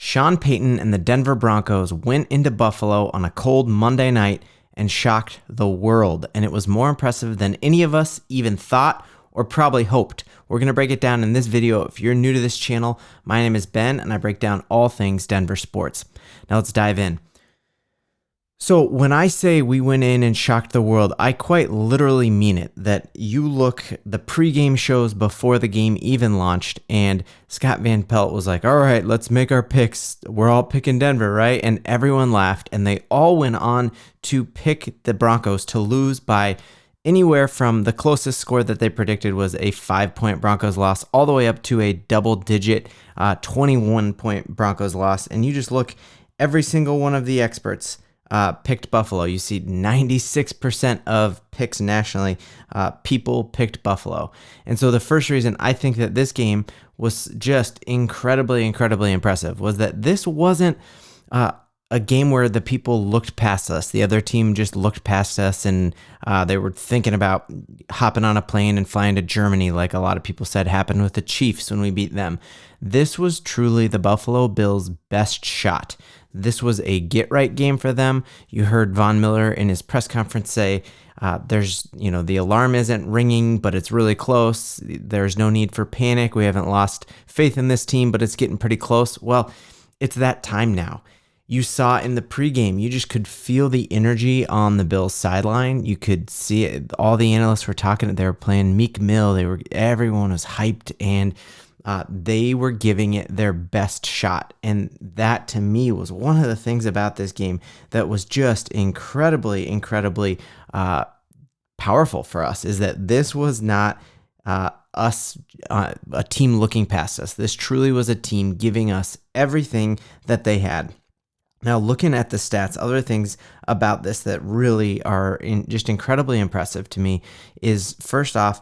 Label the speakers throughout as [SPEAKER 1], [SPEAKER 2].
[SPEAKER 1] Sean Payton and the Denver Broncos went into Buffalo on a cold Monday night and shocked the world, and it was more impressive than any of us even thought or probably hoped. We're going to break it down in this video. If you're new to this channel, my name is Ben, and I break down all things Denver sports. Now let's dive in. So when I say we went in and shocked the world, I quite literally mean it. That you look the pregame shows before the game even launched, and Scott Van Pelt was like, all right, let's make our picks. We're all picking Denver, right? And everyone laughed, and they all went on to pick the Broncos to lose by anywhere from the closest score that they predicted was a 5-point Broncos loss all the way up to a double-digit 21-point Broncos loss. And you just look, every single one of the experts picked Buffalo. You see 96% of picks nationally, people picked Buffalo. And so the first reason I think that this game was just incredibly impressive was that this wasn't a game where the people looked past us. The other team just looked past us, and they were thinking about hopping on a plane and flying to Germany, like a lot of people said happened with the Chiefs when we beat them. This was truly the Buffalo Bills' best shot. This was a get-right game for them. You heard Von Miller in his press conference say, the alarm isn't ringing, but it's really close. There's no need for panic. We haven't lost faith in this team, but it's getting pretty close. Well, it's that time now. You saw in the pregame, you just could feel the energy on the Bills sideline. You could see it. All the analysts were talking. They were playing Meek Mill. Everyone was hyped, and they were giving it their best shot. And that, to me, was one of the things about this game that was just incredibly powerful for us, is that this was not a team looking past us. This truly was a team giving us everything that they had. Now, looking at the stats, other things about this that really are just incredibly impressive to me is, first off,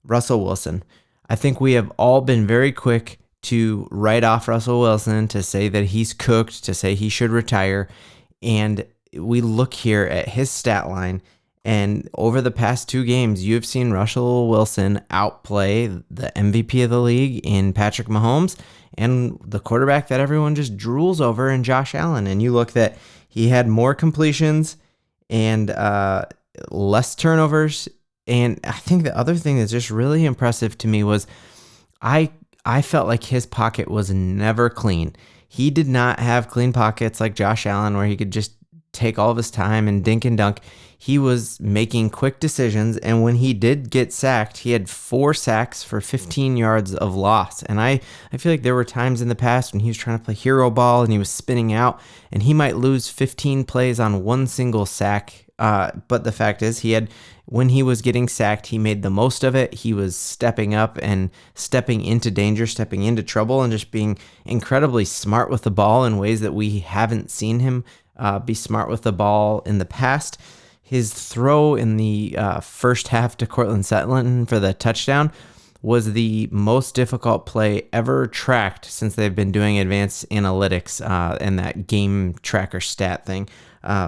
[SPEAKER 1] Russell Wilson. I think we have all been very quick to write off Russell Wilson, to say that he's cooked, to say he should retire. And we look here at his stat line, and over the past 2 games, you've seen Russell Wilson outplay the MVP of the league in Patrick Mahomes and the quarterback that everyone just drools over in Josh Allen. And you look that he had more completions and less turnovers. And I think the other thing that's just really impressive to me was I felt like his pocket was never clean. He did not have clean pockets like Josh Allen, where he could just take all of his time and dink and dunk. He was making quick decisions, and when he did get sacked, he had 4 sacks for 15 yards of loss. And I feel like there were times in the past when he was trying to play hero ball and he was spinning out, and he might lose 15 plays on one single sack. But the fact is, when he was getting sacked, he made the most of it. He was stepping up and stepping into danger, stepping into trouble, and just being incredibly smart with the ball in ways that we haven't seen him be smart with the ball in the past. His throw in the first half to Cortland Sutton for the touchdown was the most difficult play ever tracked since they've been doing advanced analytics and that game tracker stat thing.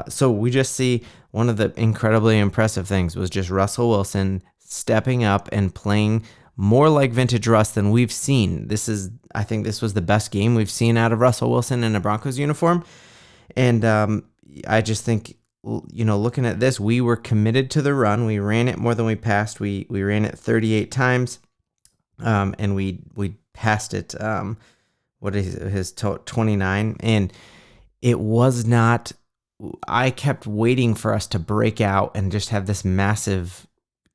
[SPEAKER 1] So we just see one of the incredibly impressive things was just Russell Wilson stepping up and playing more like vintage Russ than we've seen. I think this was the best game we've seen out of Russell Wilson in a Broncos uniform. And I just think, looking at this, we were committed to the run. We ran it more than we passed. We ran it 38 times, and we passed it. What is his 29? And it was not. I kept waiting for us to break out and just have this massive,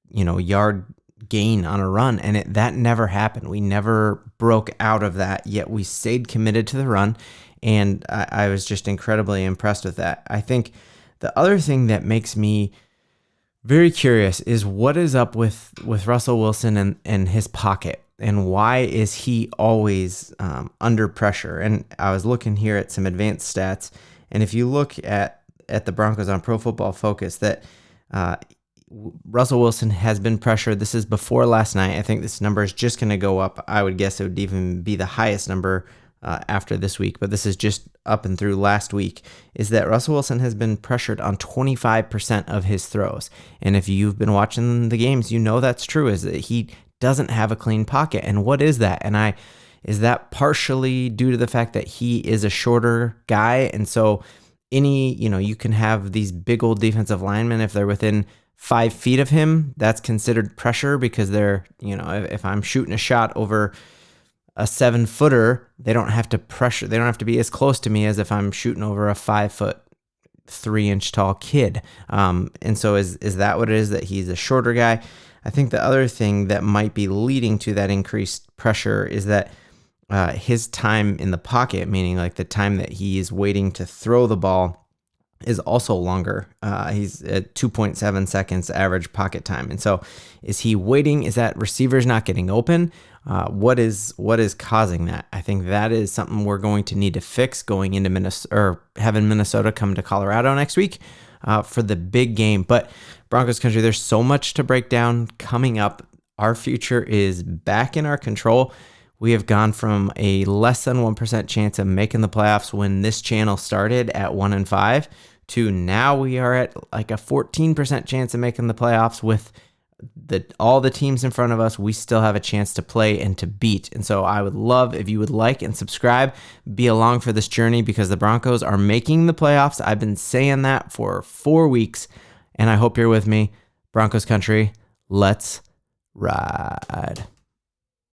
[SPEAKER 1] yard gain on a run, and that never happened. We never broke out of that. Yet we stayed committed to the run, and I was just incredibly impressed with that. I think the other thing that makes me very curious is what is up with Russell Wilson and his pocket, and why is he always under pressure? And I was looking here at some advanced stats, and if you look at the Broncos on Pro Football Focus, that Russell Wilson has been pressured. This is before last night. I think this number is just going to go up. I would guess it would even be the highest number after this week, but this is just up and through last week, is that Russell Wilson has been pressured on 25% of his throws. And if you've been watching the games, you know that's true, is that he doesn't have a clean pocket. And what is that? And Is that partially due to the fact that he is a shorter guy? And so you can have these big old defensive linemen, if they're within 5 feet of him, that's considered pressure because they're, if I'm shooting a shot over a 7-footer, they don't have to pressure. They don't have to be as close to me as if I'm shooting over a 5-foot, 3-inch tall kid. And so is that what it is, that he's a shorter guy? I think the other thing that might be leading to that increased pressure is that his time in the pocket, meaning like the time that he is waiting to throw the ball, is also longer. He's at 2.7 seconds average pocket time. And so is he waiting? Is that receivers not getting open? What is causing that? I think that is something we're going to need to fix going into Minnesota, or having Minnesota come to Colorado next week for the big game. But Broncos country, there's so much to break down coming up. Our future is back in our control. We have gone from a less than 1% chance of making the playoffs when this channel started at 1-5 to now we are at like a 14% chance of making the playoffs with all the teams in front of us. We still have a chance to play and to beat. And so I would love if you would like and subscribe, be along for this journey, because the Broncos are making the playoffs. I've been saying that for 4 weeks, and I hope you're with me. Broncos country, let's ride.